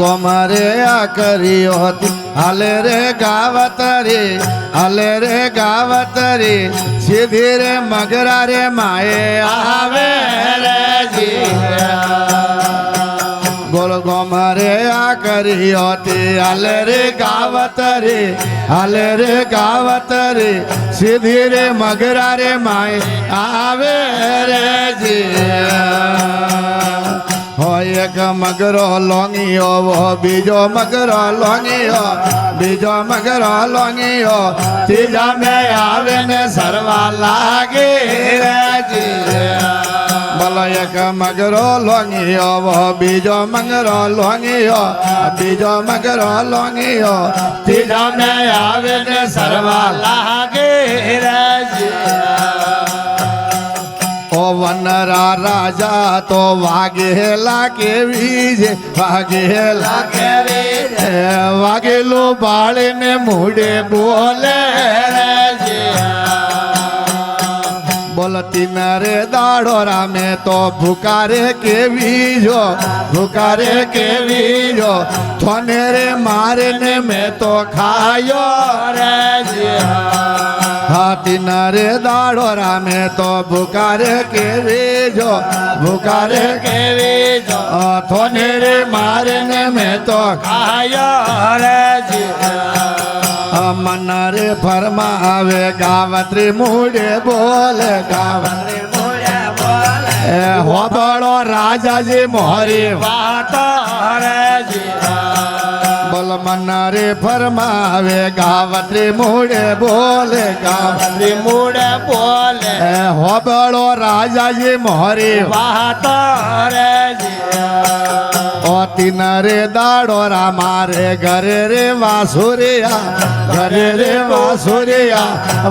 गोमरे करियो हाले रे गावतरी हाले रे गावतरी सीधी रे मगरा रे माए आवे रे जिया बोल गोमरे करियो हाले रे गावतरी सीधी रे मगरा रे माए आवे रे जिया एक मगरो लोंगियो वो बीजो मगरो लोंगियो तीजा में आवे ने सरवा लागे रे जिया बोलो एक मगरो लोंगियो वो बीजो मगरो लोंगियो तीजा में आवे ने सरवा लागे रे जिया ओ वनरा राजा तो वागेला के बीज वागेलो बाड़े ने मुड़े बोले बोलती नरे दाड़ोरा में तो भुकारे के बीजो थोने रे मारे ने में तो खायो रे हाथी नरे दाड़ोरा में तो भुकारे के बीजो थोने रे मारने में तो खायो रे मन रे फरमावे गावत्री मुड़े बोले हो बड़ो राजा जी मोहरी बात रे बोल मन रे फरमावे गावत्री मुड़े बोले हो बड़ो राजा जी मोहरी बात रे ओ तीन रे दाड़ोरा मारे घरे रे वासुरिया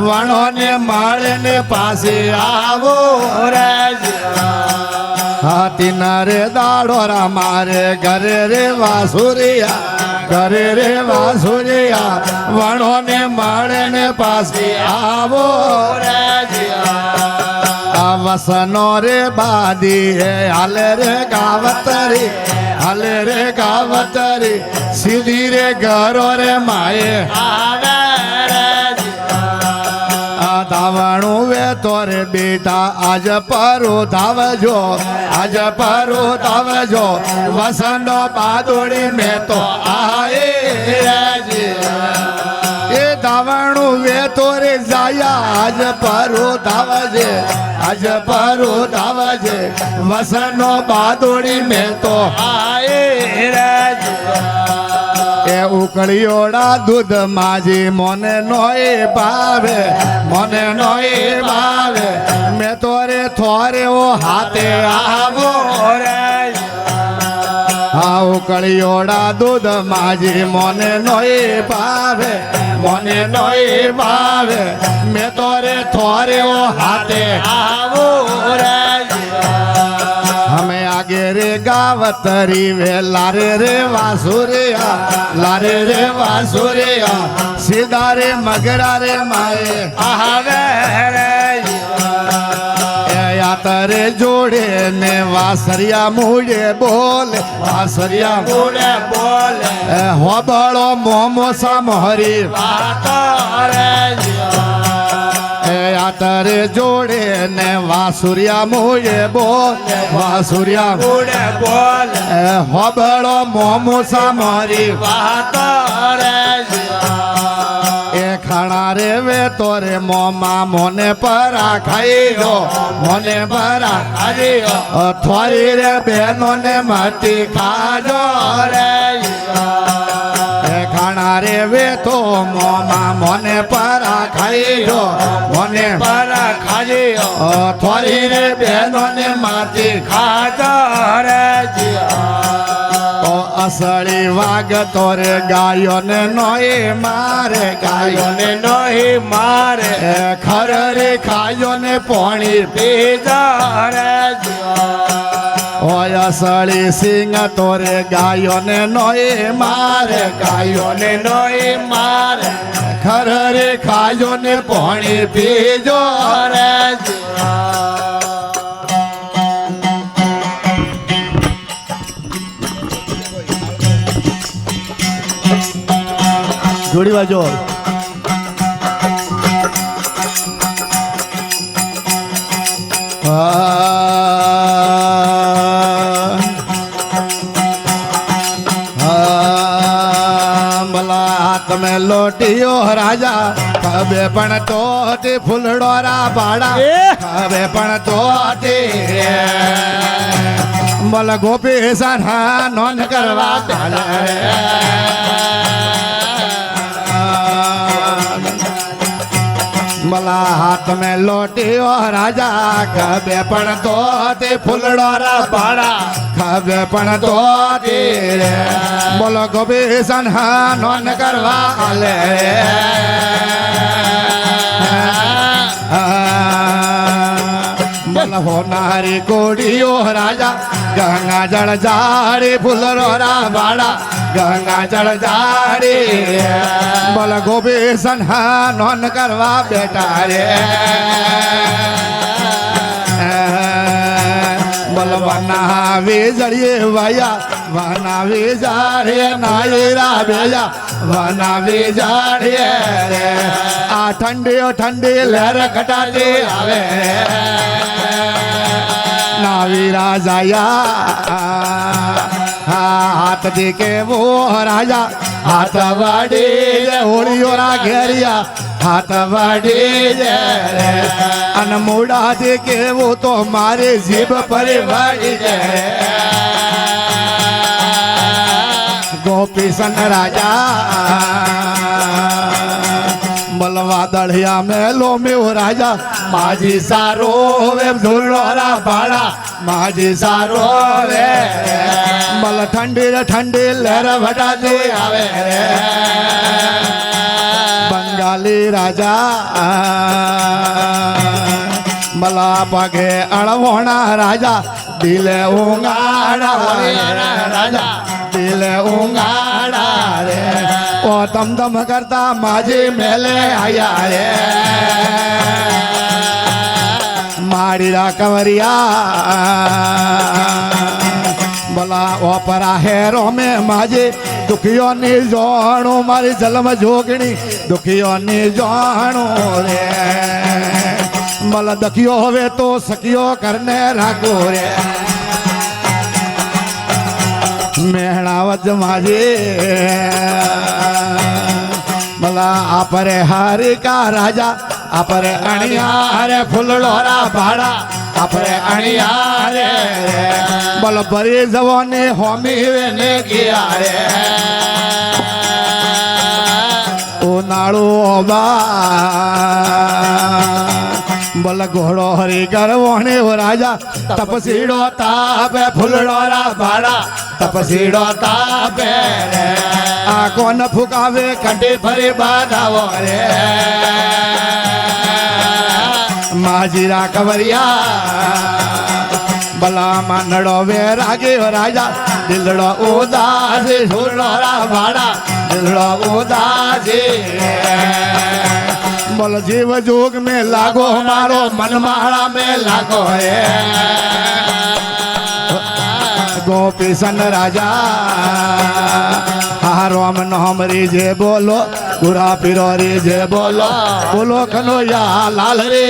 वणो ने माळे ने पासे आवो रे हाथी रे दाड़ोरा मारे घरे रे वासुरिया वणो ने माळे ने पासे आवो रे वसनो रे बादी है हाले रे गावतरी सीधी रे घरो रे माए धावणु वे तोरे बेटा आज परो धावजो वसनो बादोड़ी में तो आए धावणु वे तोरे जाया आज परो धावजे वसनो बादोड़ी में तो आए ए उकड़ियोड़ा दूध माजी मोने नोए भावे मैं तोरे थोरे वो हाथे आवो रे हाँ उकड़ियोड़ा दूध माजी मोने नोए भावे मैं तोरे थोरे वो हाथे आवो रे हमें आगे रे गावतरी वे लारे रे वासुरिया सीधा रे मगरा रे माए आवे रे यातरे जोड़े ने वासरिया मुड़े बोले हो बड़ो मोमो सा मोहरी यातरे जोड़े ने वासुरिया मुड़े बोले हो बड़ो मोमो सा मोहरी खड़ा रे वे तोरे मोमा मोने परा खाइयो थोड़ी रे बहनों ने मती खाजो रे खड़ा रे वे तो मोमा मोने परा खाइयो थोड़ी रे बहनों ने मती खाजो रे असली वाग तोरे गायो ने नोई मारे खर रे खायो ने पानी पी जा रे અસળી સિંહ તોરે ગાયો ને નોય મારે ગાયો ને નોય મારે ખર રે ખાજો ને પાણી પીજો રે જીવા જોડી વાજો તમે લોટીઓ રાજા ખબે પણ તો ફૂલડોરા બાળા ખબે પણ તો બલ ગોપી સાના નોન કરવા ચાલે मला हाथ में लोटियो राजा खबे पण तो ते फुलडोरा बाड़ा खबे पण तो ते बोलो गोबीसन हा नोन करवा आले बोल होनारी कोड़ियो राजा गंगा जल जाड़ी फुलडोरा बाड़ा गंगा जल जाड़ी बोल गोबीसन हा नोन करवा बेटा रे बोल वना वीजड़िए भैया वना वीजारे नायरा भेजा वना वीजारे रे आ ठंडी ठंडी लहर खटाती आवे नावीरा जाया हाथ देखे वो राजा हाथ वाड़ी होड़ियोरा घेरिया हाथ वाड़ी अनमोड़ा देखे वो तो मारे जीभ पर वाड़ी गोपीसन राजा बलवा दढ़िया में लो में वो राजा माझी सारो वे झुलोरा बाड़ा माझी सारो वे बल ठंडी ठंडी लहर भटा दे आवे रे बंगाली राजा बला पगे अड़वोना राजा दिले उंगाड़ा राजा दिले उंगाड़ा रे ओ तम तम करता माझी मेले आया रे माड़ीरा कंवरिया बोला ओपरा हेरो में माझे दुखियों ने जानो मारी जलम जोगणी दुखियों ने जानो रे बोला दखियो होवे तो सखियो करने राखो रे मेहणावत माझे बोला आपरे हारी का राजा आपरे अणियारे फुलडोरा भाड़ा आपरे अणियारे बोल बरी जवानी होमी वेने किया रे उनाळू बा बोल घोड़ो हरी गरवोने हो राजा तपसीड़ो तापे फुलडोरा भाड़ा तपसीड़ो तापे आको न फुकावे कंडी भरी बाधावो रे माझीरा कंवरिया बला मानड़ो वे रागे हो राजा दिलड़ो उदास झूलोरा भाड़ा दिलड़ो उदास बोल जीव जोग में लागो हमारो मनमाड़ा में लागो है गोपीसन राजा हारो हम नाम रे जे बोलो गुरा पिरो रे जे बोलो बोलो कन्हैया लाल रे